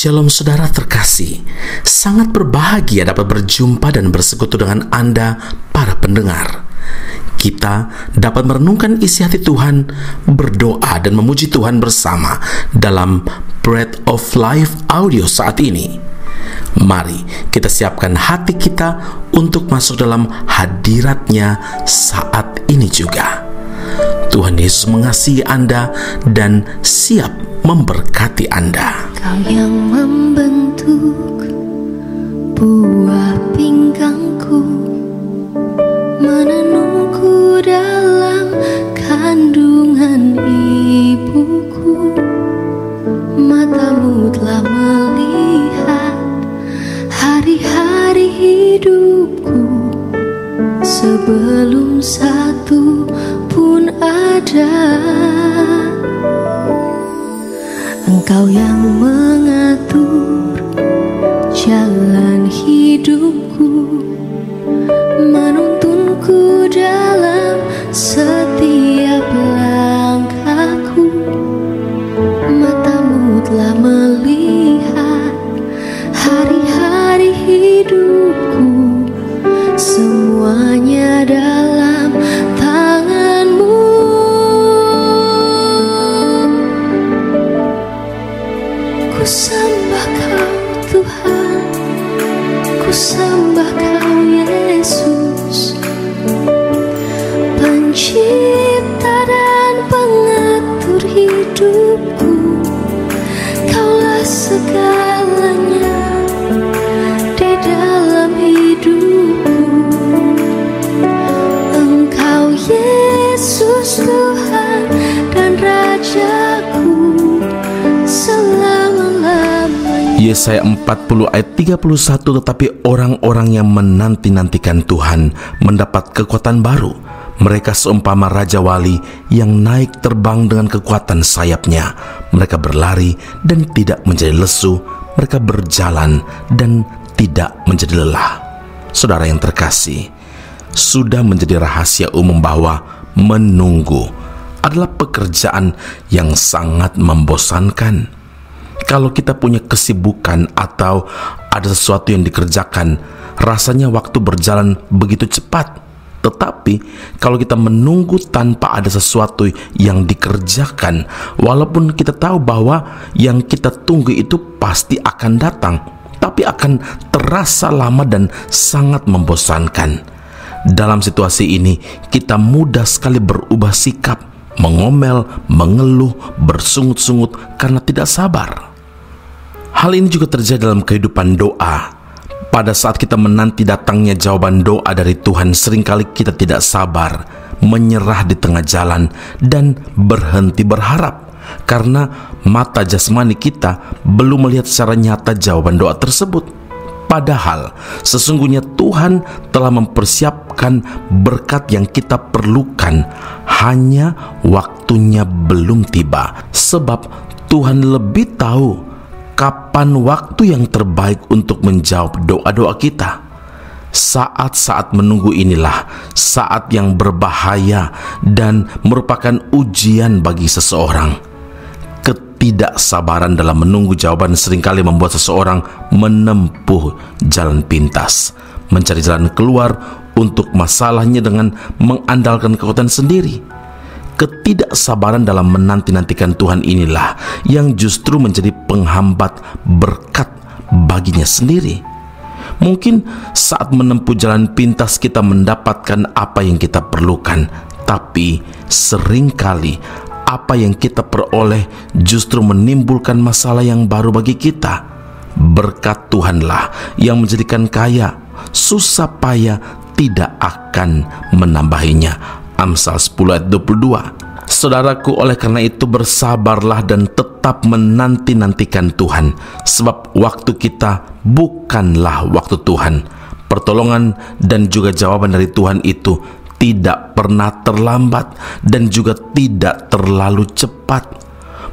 Shalom saudara terkasih, sangat berbahagia dapat berjumpa dan bersekutu dengan Anda para pendengar. Kita dapat merenungkan isi hati Tuhan, berdoa dan memuji Tuhan bersama dalam Bread of Life audio saat ini. Mari kita siapkan hati kita untuk masuk dalam hadirat-Nya saat ini juga. Tuhan Yesus mengasihi Anda dan siap memberkati Anda. Kau yang membentuk buah pinggangku, menenungku dalam kandungan ibuku. Matamu telah melihat hari-hari hidupku, sebelum satu pun ada. Engkau yang mengatur jalan hidupku, menuntunku dalam setiap langkahku. Matamu telah melihat hari-hari hidupku, semuanya dalam tangan-Mu. Ku sembah Kau Tuhan, ku sembah Kau Yesus, pencipta dan pengatur hidupku. Kaulah segalanya di dalam hidupku. Engkau Yesus Tuhan dan Rajaku selama-lamanya. Yesaya 40 ayat 31, tetapi orang-orang yang menanti-nantikan Tuhan mendapat kekuatan baru. Mereka seumpama Raja Wali yang naik terbang dengan kekuatan sayapnya. Mereka berlari dan tidak menjadi lesu. Mereka berjalan dan tidak menjadi lelah. Saudara yang terkasih, sudah menjadi rahasia umum bahwa menunggu adalah pekerjaan yang sangat membosankan. Kalau kita punya kesibukan atau ada sesuatu yang dikerjakan, rasanya waktu berjalan begitu cepat. Tetapi kalau kita menunggu tanpa ada sesuatu yang dikerjakan, walaupun kita tahu bahwa yang kita tunggu itu pasti akan datang, tapi akan terasa lama dan sangat membosankan. Dalam situasi ini, kita mudah sekali berubah sikap, mengomel, mengeluh, bersungut-sungut karena tidak sabar. Hal ini juga terjadi dalam kehidupan doa. Pada saat kita menanti datangnya jawaban doa dari Tuhan, seringkali kita tidak sabar, menyerah di tengah jalan, dan berhenti berharap karena mata jasmani kita belum melihat secara nyata jawaban doa tersebut. Padahal sesungguhnya Tuhan telah mempersiapkan berkat yang kita perlukan, hanya waktunya belum tiba. Sebab Tuhan lebih tahu kapan waktu yang terbaik untuk menjawab doa-doa kita. Saat-saat menunggu inilah saat yang berbahaya dan merupakan ujian bagi seseorang. Ketidaksabaran dalam menunggu jawaban seringkali membuat seseorang menempuh jalan pintas, mencari jalan keluar untuk masalahnya dengan mengandalkan kekuatan sendiri. Ketidaksabaran dalam menanti-nantikan Tuhan inilah yang justru menjadi penghambat berkat baginya sendiri. Mungkin saat menempuh jalan pintas kita mendapatkan apa yang kita perlukan, tapi seringkali apa yang kita peroleh justru menimbulkan masalah yang baru bagi kita. Berkat Tuhanlah yang menjadikan kaya, susah payah tidak akan menambahinya. Amsal 10 ayat 22. Saudaraku, oleh karena itu bersabarlah dan tetap menanti-nantikan Tuhan, sebab waktu kita bukanlah waktu Tuhan. Pertolongan dan juga jawaban dari Tuhan itu tidak pernah terlambat dan juga tidak terlalu cepat.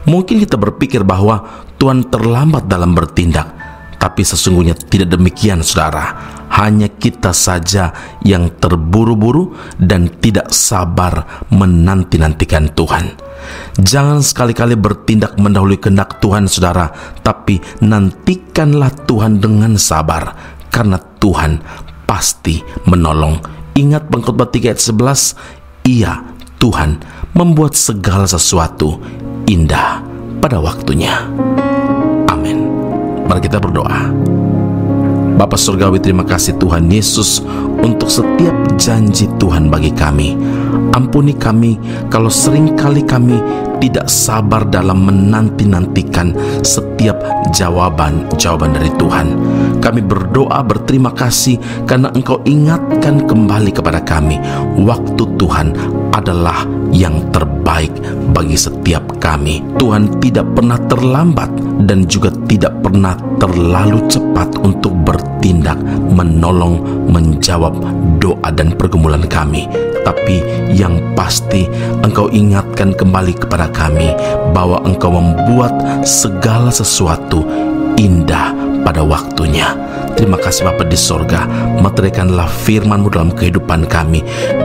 Mungkin kita berpikir bahwa Tuhan terlambat dalam bertindak, tapi sesungguhnya tidak demikian, saudara. Hanya kita saja yang terburu-buru dan tidak sabar menanti-nantikan Tuhan. Jangan sekali-kali bertindak mendahului kehendak Tuhan, saudara, tapi nantikanlah Tuhan dengan sabar, karena Tuhan pasti menolong. Ingat Pengkhotbah 3 ayat 11, Ia, Tuhan, membuat segala sesuatu indah pada waktunya. Amin. Mari kita berdoa. Bapa Surgawi, terima kasih Tuhan Yesus untuk setiap janji Tuhan bagi kami. Ampuni kami kalau seringkali kami tidak sabar dalam menanti-nantikan setiap jawaban dari Tuhan. Kami berdoa berterima kasih karena Engkau ingatkan kembali kepada kami, waktu Tuhan adalah yang terbaik bagi setiap kami. Tuhan tidak pernah terlambat dan juga tidak pernah terlalu cepat untuk bertindak, menolong, menjawab doa dan pergumulan kami. Tapi yang pasti Engkau ingatkan kembali kepada kami bahwa Engkau membuat segala sesuatu indah pada waktunya. Terima kasih Bapa di sorga, meteraikanlah firman-Mu dalam kehidupan kami.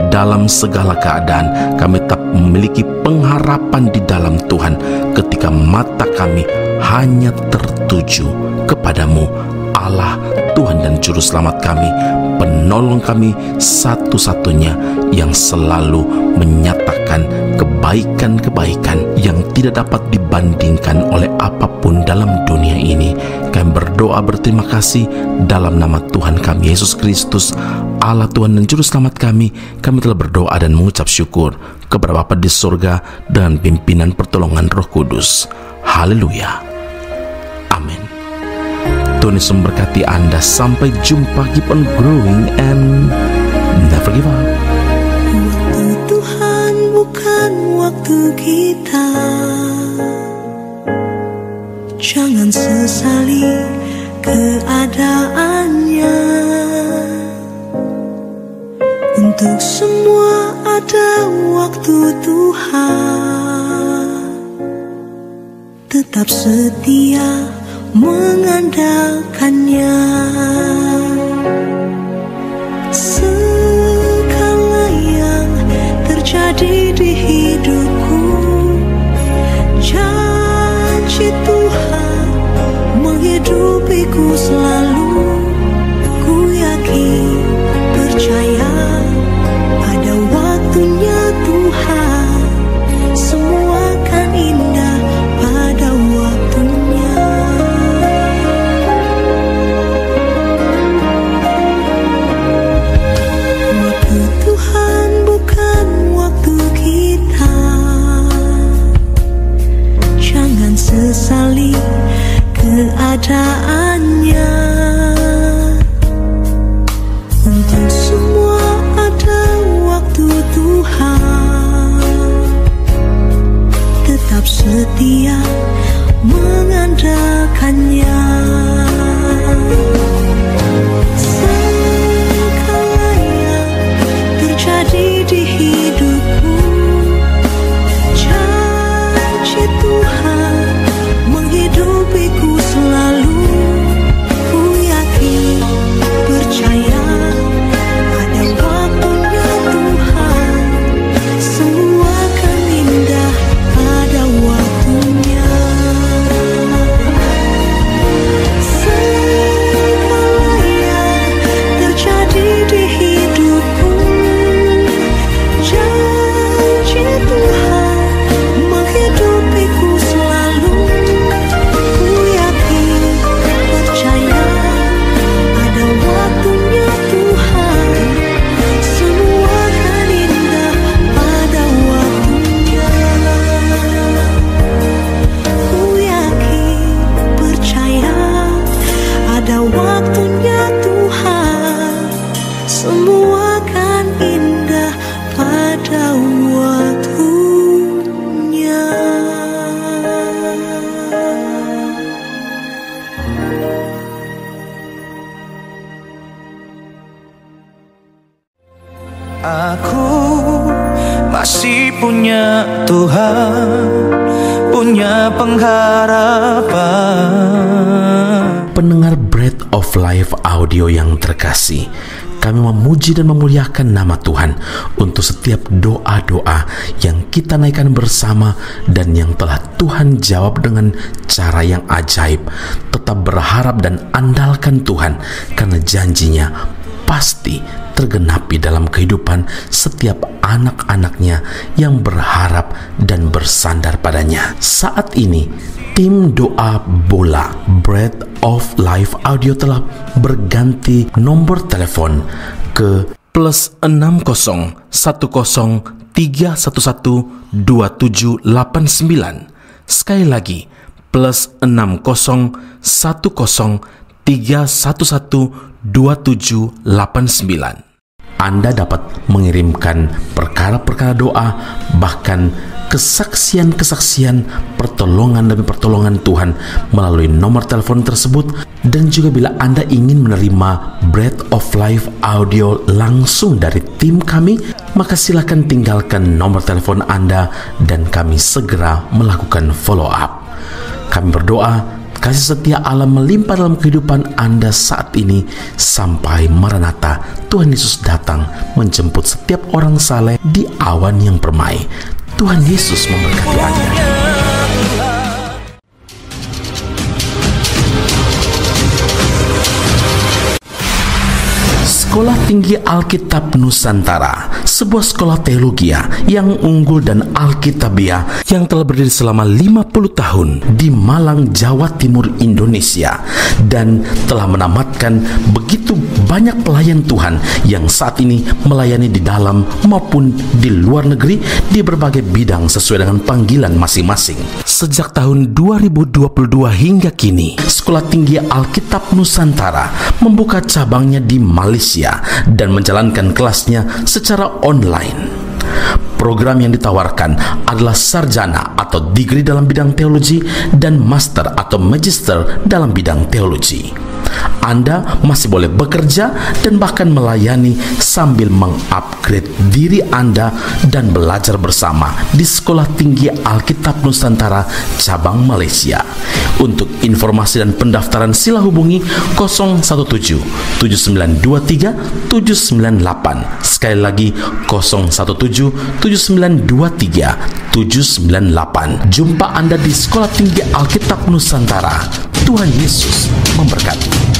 Dalam segala keadaan kami tetap memiliki pengharapan di dalam Tuhan ketika mata kami hanya tertuju kepadamu, Allah, Tuhan dan Juru Selamat kami, penolong kami satu-satunya yang selalu menyatakan kebaikan-kebaikan yang tidak dapat dibandingkan oleh apapun dalam dunia ini. Kami berdoa berterima kasih dalam nama Tuhan kami Yesus Kristus, Allah Tuhan dan Juru Selamat kami. Kami telah berdoa dan mengucap syukur kepada Bapa di surga dengan pimpinan pertolongan Roh Kudus. Haleluya. Amin. Tuhan Yesus memberkati Anda. Sampai jumpa. Keep on growing and never give up. Waktu Tuhan bukan waktu kita. Jangan sesali keadaannya. Untuk semua ada waktu Tuhan. Tetap setia mengandalkannya. Segala yang terjadi di hidupku, janji Tuhan menghidupiku selalu. Ku yakin, percaya pada waktunya Tuhan, semua akan indah pada waktunya. Waktu Tuhan bukan waktu kita. Jangan sesali keadaannya. Untuk semua ada waktu Tuhan. Tetap setia mengandalkannya. Segala yang terjadi di hidupku, janji Tuhan menghidupiku selalu. Ku yakin, percaya pada waktunya Tuhan, semua akan indah pada waktunya. Segala yang terjadi di hidupku, janji Tuhan menghidupiku selalu. Ku yakin, percaya ada waktunya Tuhan, semua akan indah pada waktunya. Ku yakin, percaya ada waktunya Tuhan, semua akan indah pada waktunya. Aku masih punya Tuhan, punya pengharapan. Pendengar Bread of Life audio yang terkasih, kami memuji dan memuliakan nama Tuhan untuk setiap doa-doa yang kita naikkan bersama dan yang telah Tuhan jawab dengan cara yang ajaib. Tetap berharap dan andalkan Tuhan, karena janjinya pasti tergenapi dalam kehidupan setiap anak-anaknya yang berharap dan bersandar padanya. Saat ini, tim doa bola Bread of Life Audio telah berganti nomor telepon ke +60 10 311 2789. Sekali lagi, +60 10 311 2789. Anda dapat mengirimkan perkara-perkara doa, bahkan kesaksian-kesaksian, pertolongan demi pertolongan Tuhan melalui nomor telepon tersebut. Dan juga bila Anda ingin menerima Bread of Life Audio langsung dari tim kami, maka silakan tinggalkan nomor telepon Anda dan kami segera melakukan follow up. Kami berdoa kasih setia Allah melimpah dalam kehidupan Anda saat ini sampai Maranatha, Tuhan Yesus datang menjemput setiap orang saleh di awan yang permai. Tuhan Yesus memberkati Anda. Sekolah Tinggi Alkitab Nusantara, sebuah sekolah teologi yang unggul dan alkitabiah yang telah berdiri selama 50 tahun di Malang, Jawa Timur, Indonesia, dan telah menamatkan begitu banyak pelayan Tuhan yang saat ini melayani di dalam maupun di luar negeri di berbagai bidang sesuai dengan panggilan masing-masing. Sejak tahun 2022 hingga kini, Sekolah Tinggi Alkitab Nusantara membuka cabangnya di Malaysia dan menjalankan kelasnya secara online. Program yang ditawarkan adalah sarjana atau degree dalam bidang teologi dan master atau magister dalam bidang teologi. Anda masih boleh bekerja dan bahkan melayani sambil mengupgrade diri Anda dan belajar bersama di Sekolah Tinggi Alkitab Nusantara cabang Malaysia. Untuk informasi dan pendaftaran sila hubungi 017 7923 798. Sekali lagi 017 7923 798. Jumpa Anda di Sekolah Tinggi Alkitab Nusantara. Tuhan Yesus memberkati.